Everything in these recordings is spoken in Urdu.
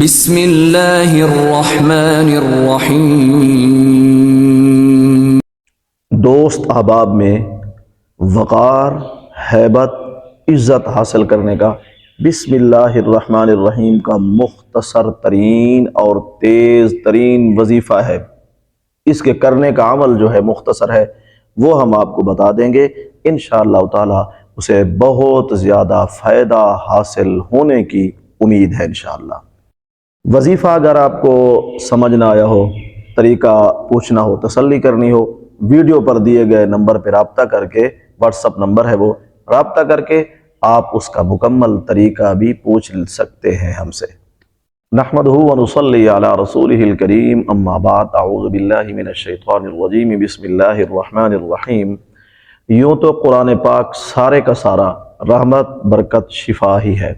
بسم اللہ الرحمن الرحیم۔ دوست احباب میں وقار، ہیبت، عزت حاصل کرنے کا بسم اللہ الرحمن الرحیم کا مختصر ترین اور تیز ترین وظیفہ ہے۔ اس کے کرنے کا عمل جو ہے مختصر ہے، وہ ہم آپ کو بتا دیں گے انشاءاللہ تعالی۔ اسے بہت زیادہ فائدہ حاصل ہونے کی امید ہے انشاءاللہ۔ وظیفہ اگر آپ کو سمجھ نہ آیا ہو، طریقہ پوچھنا ہو، تسلی کرنی ہو، ویڈیو پر دیے گئے نمبر پہ رابطہ کر کے، واٹس اپ نمبر ہے وہ، رابطہ کر کے آپ اس کا مکمل طریقہ بھی پوچھ سکتے ہیں ہم سے۔ نحمدہ ونصلی علی رسولہ الکریم، اما بعد، اعوذ باللہ من الشیطان الرجیم، بسم اللہ الرحمن الرحیم۔ یوں تو قرآن پاک سارے کا سارا رحمت، برکت، شفا ہی ہے،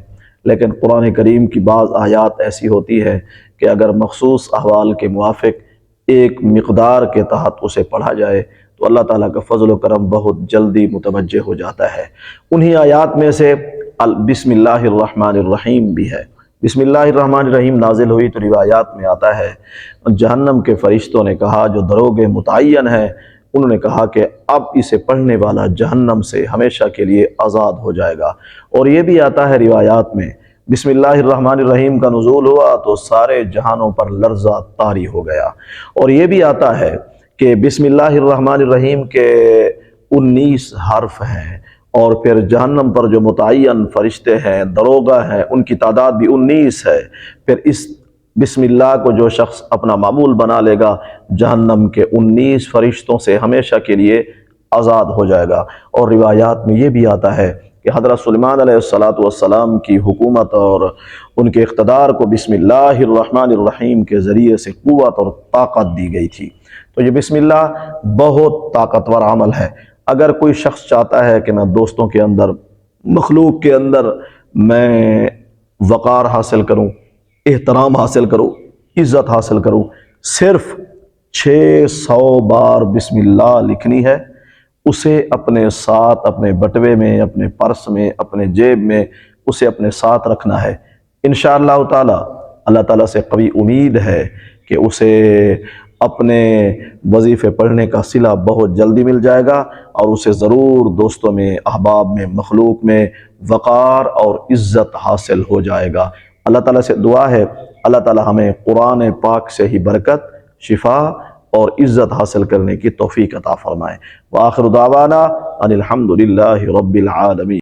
لیکن قرآن کریم کی بعض آیات ایسی ہوتی ہے کہ اگر مخصوص احوال کے موافق ایک مقدار کے تحت اسے پڑھا جائے تو اللہ تعالیٰ کا فضل و کرم بہت جلدی متوجہ ہو جاتا ہے۔ انہی آیات میں سے بسم اللہ الرحمن الرحیم بھی ہے۔ بسم اللہ الرحمن الرحیم نازل ہوئی تو روایات میں آتا ہے جہنم کے فرشتوں نے کہا، جو دروغ متعین ہیں، انہوں نے کہا کہ اب اسے پڑھنے والا جہنم سے ہمیشہ کے لیے آزاد ہو جائے گا۔ اور یہ بھی آتا ہے روایات میں، بسم اللہ الرحمن الرحیم کا نزول ہوا تو سارے جہانوں پر لرزہ طاری ہو گیا۔ اور یہ بھی آتا ہے کہ بسم اللہ الرحمن الرحیم کے 19 حرف ہیں، اور پھر جہنم پر جو متعین فرشتے ہیں، دروغہ ہیں، ان کی تعداد بھی 19 ہے۔ پھر اس بسم اللہ کو جو شخص اپنا معمول بنا لے گا، جہنم کے 19 فرشتوں سے ہمیشہ کے لیے آزاد ہو جائے گا۔ اور روایات میں یہ بھی آتا ہے کہ حضرت سلیمان علیہ السلام کی حکومت اور ان کے اقتدار کو بسم اللہ الرحمن الرحیم کے ذریعے سے قوت اور طاقت دی گئی تھی۔ تو یہ بسم اللہ بہت طاقتور عمل ہے۔ اگر کوئی شخص چاہتا ہے کہ میں دوستوں کے اندر، مخلوق کے اندر میں وقار حاصل کروں، احترام حاصل کروں، عزت حاصل کروں، صرف 600 بار بسم اللہ لکھنی ہے۔ اسے اپنے ساتھ، اپنے بٹوے میں، اپنے پرس میں، اپنے جیب میں، اسے اپنے ساتھ رکھنا ہے۔ انشاءاللہ تعالی اللہ تعالیٰ سے قوی امید ہے کہ اسے اپنے وظیفے پڑھنے کا صلہ بہت جلدی مل جائے گا، اور اسے ضرور دوستوں میں، احباب میں، مخلوق میں وقار اور عزت حاصل ہو جائے گا۔ اللہ تعالیٰ سے دعا ہے اللہ تعالیٰ ہمیں قرآن پاک سے ہی برکت، شفا اور عزت حاصل کرنے کی توفیق عطا فرمائے۔ وآخر دعوانا ان الحمد للہ رب العالمین۔